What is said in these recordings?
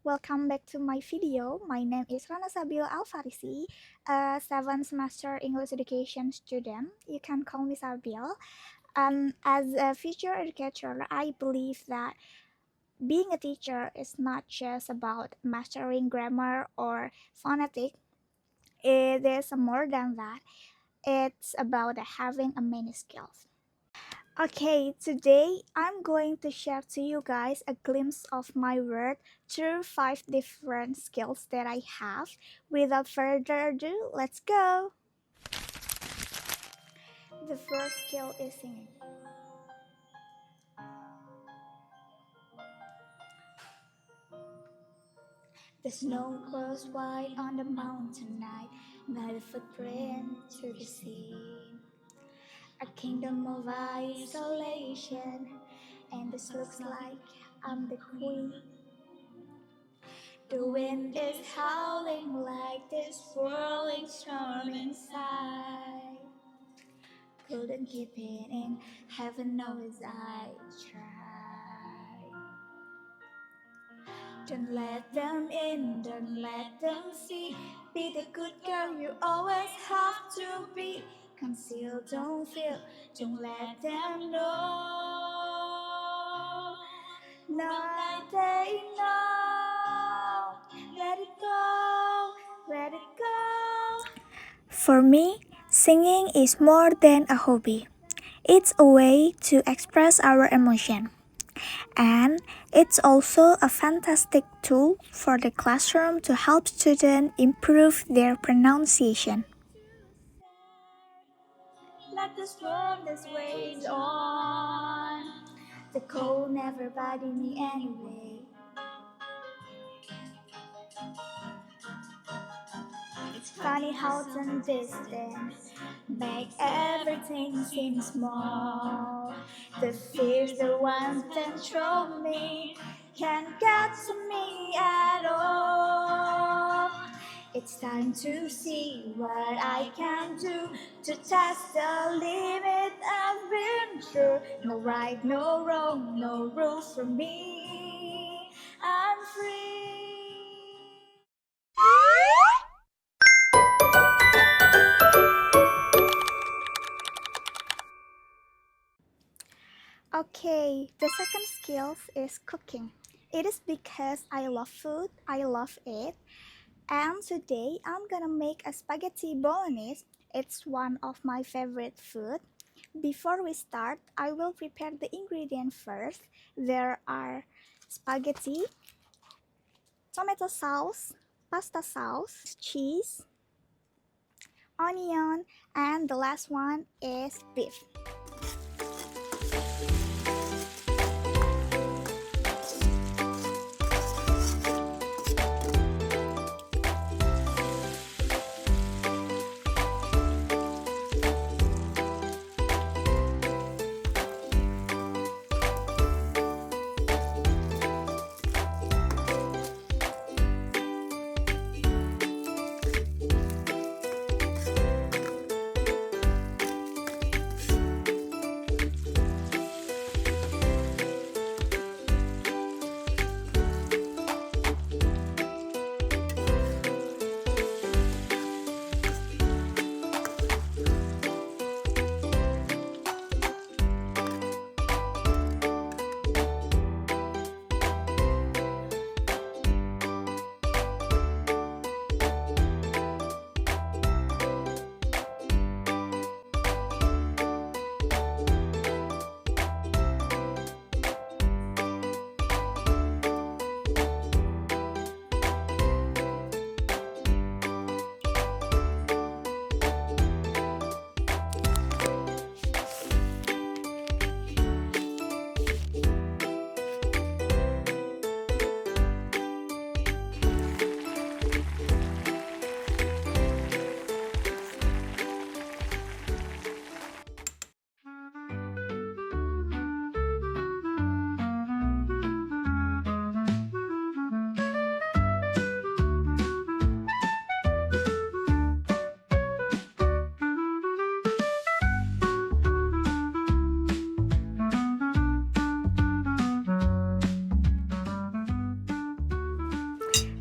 welcome back to my video. My name is Rana Sabil Alfarisi, a 7th semester English education student. You can call me Sabil. As a future educator, I believe that being a teacher is not just about mastering grammar or phonetic. It is more than that. It's about having a many skills. Okay, today I'm going to share to you guys a glimpse of my work through 5 different skills that I have. Without further ado, let's go! The first skill is singing. The snow grows white on the mountain night, not a footprint to be seen. A kingdom of isolation, and this looks like I'm the queen. The wind is howling like this swirling storm inside. Couldn't keep it in, heaven knows I tried. Don't let them in, don't let them see. Be the good girl you always have to be. Conceal, don't feel, don't let them know. Now they know. Let it go, let it go. For me, singing is more than a hobby. It's a way to express our emotion. And it's also a fantastic tool for the classroom to help students improve their pronunciation. Let the storm this rage on. The cold never bothered me anyway. It's funny how some distance make everything seem small. The fears, the ones that control me, can't get to me at all. It's time to see what I can do to test the limit I've been through. No right, no wrong, no rules for me. I'm free. Okay, the second skill is cooking. It is because I love food, I love it, and today I'm gonna make a spaghetti bolognese. It's one of my favorite food. Before we start, I will prepare the ingredients first. There are spaghetti, tomato sauce, pasta sauce, cheese, onion, and the last one is beef.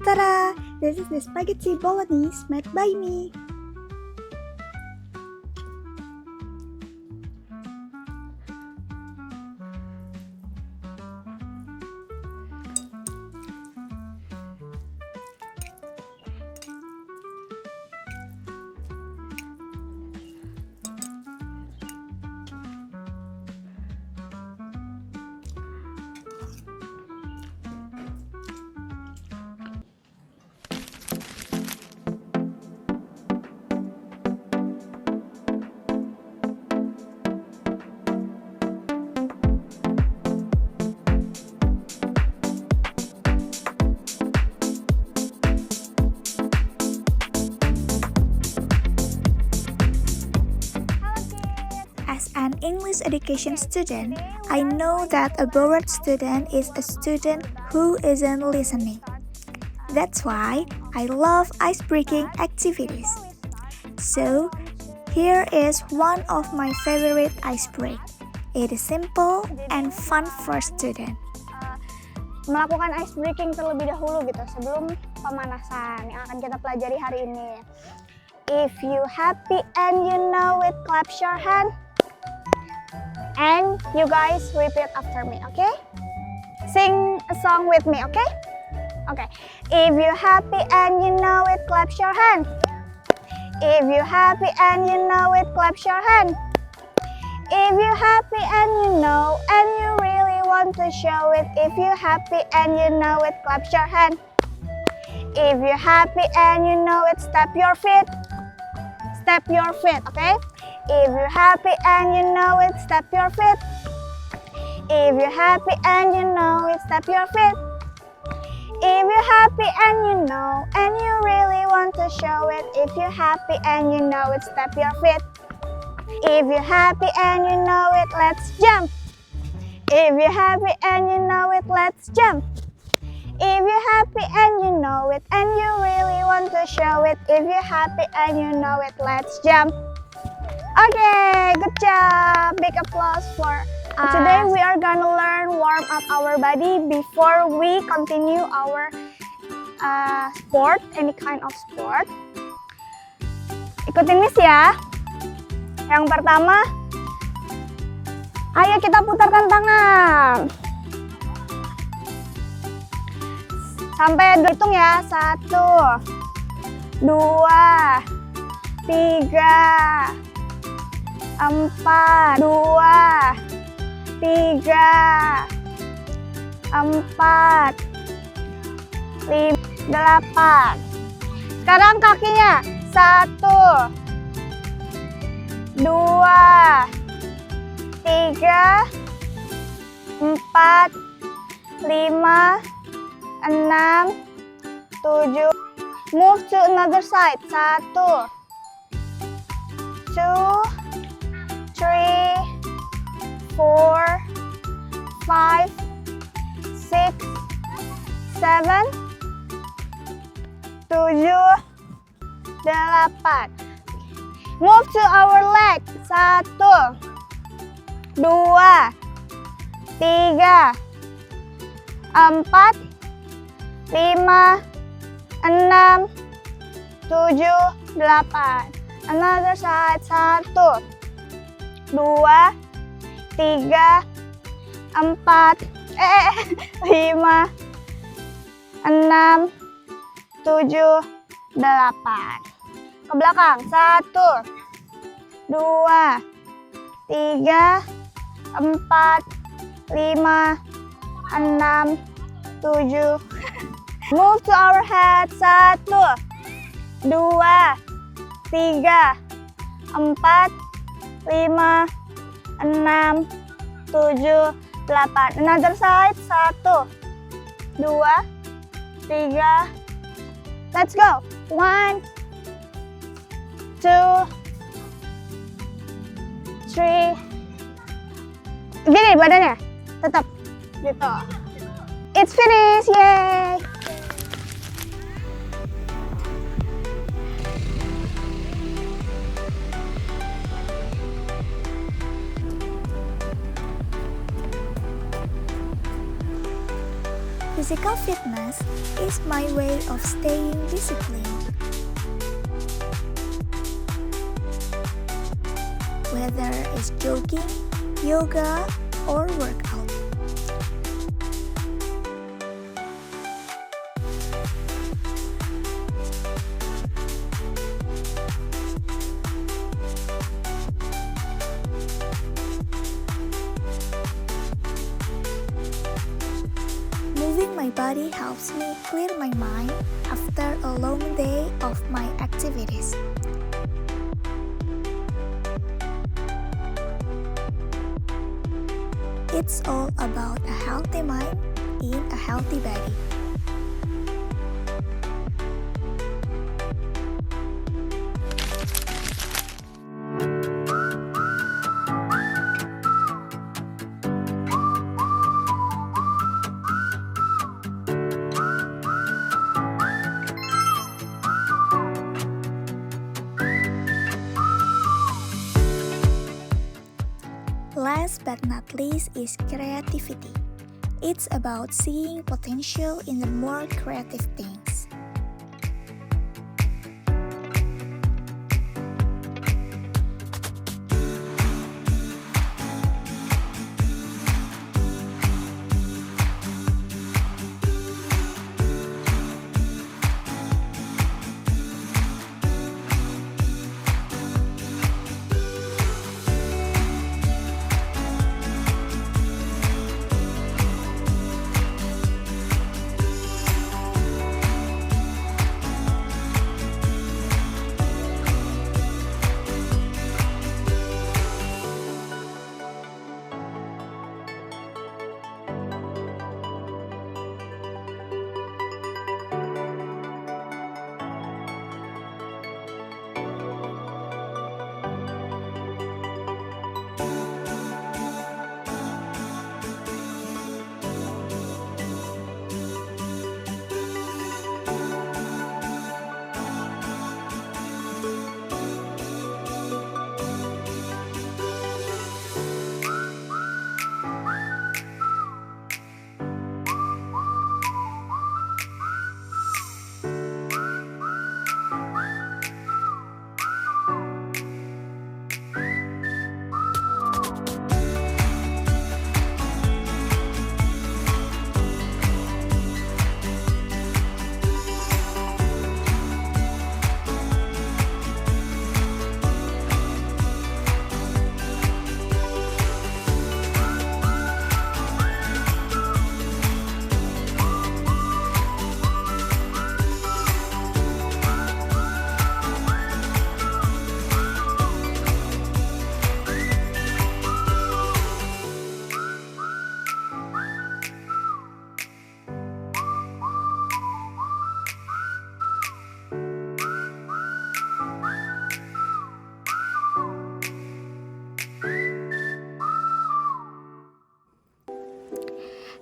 Ta-da! This is the Spaghetti Bolognese made by me. As an English education student, I know that a bored student is a student who isn't listening. That's why I love ice-breaking activities. So, here is one of my favorite ice break. It is simple and fun for students. Melakukan ice breaking terlebih dahulu gitu sebelum pemanasan yang akan kita pelajari hari ini. If you happy and you know it, clap your hand. And you guys repeat after me, okay? Sing a song with me, okay? Okay. If you happy and you know it, clap your hand. If you happy and you know it, clap your hand. If you happy and you know and you really want to show it, if you happy and you know it, clap your hand. If you happy and you know it, step your feet. Step your feet, okay? If you're happy and you know it, step your feet. If you're happy and you know it, step your feet. If you're happy and you know and you really want to show it, if you're happy and you know it, step your feet. If you're happy and you know it, let's jump. If you're happy and you know it, let's jump. If you're happy and you know it and you really want to show it, if you're happy and you know it, let's jump. Okay, good job. Big applause for us. Today we are gonna learn warm up our body before we continue our sport, any kind of sport. Ikutin Miss ya. Yang pertama, ayo kita putarkan tangan. Sampai hitung ya. 1, 2, 3, 4, 2, 3, 4, 5, 8. Sekarang kakinya. 1, 2, 3, 4, 5, 6, 7, 'Move to another side. 1, 2, 3, 4, 5, 6, 7, 7, 8. Move to our leg. 1, 2, 3, 4, 5, 6, 6, 7, 8. Another side. 1, 2, 3, 4, 5, 6, 7, 8. Ke belakang. 1, 2, 3, 4, 5, 6, 7. Move to our head. 1, 2, 3, 4, 5, 6, 7, 8. Another side. 1, 2, 3. Let's go. 1, 2, 3. Gini badannya. Tetap gitu. It's finished. Yay. Physical fitness is my way of staying disciplined. Whether it's jogging, yoga, or workout. Moving my body helps me clear my mind after a long day of my activities. It's all about a healthy mind in a healthy body. Last but not least is creativity. It's about seeing potential in the more creative things.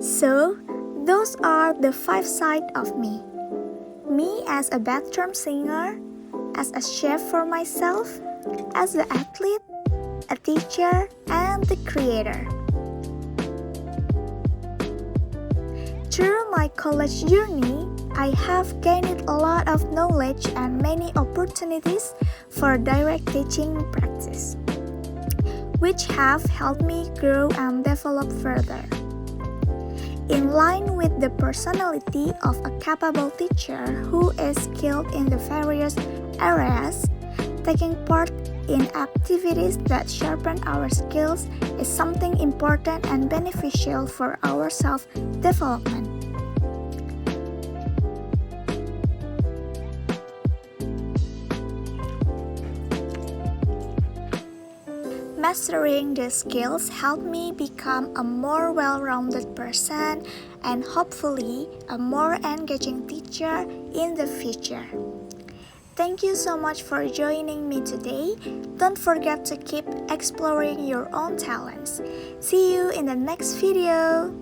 So, those are the 5 sides of me. Me as a bathroom singer, as a chef for myself, as an athlete, a teacher, and the creator. Through my college journey, I have gained a lot of knowledge and many opportunities for direct teaching practice, which have helped me grow and develop further. In line with the personality of a capable teacher who is skilled in the various areas, taking part in activities that sharpen our skills is something important and beneficial for our self-development. Mastering these skills helped me become a more well-rounded person and hopefully a more engaging teacher in the future. Thank you so much for joining me today. Don't forget to keep exploring your own talents. See you in the next video.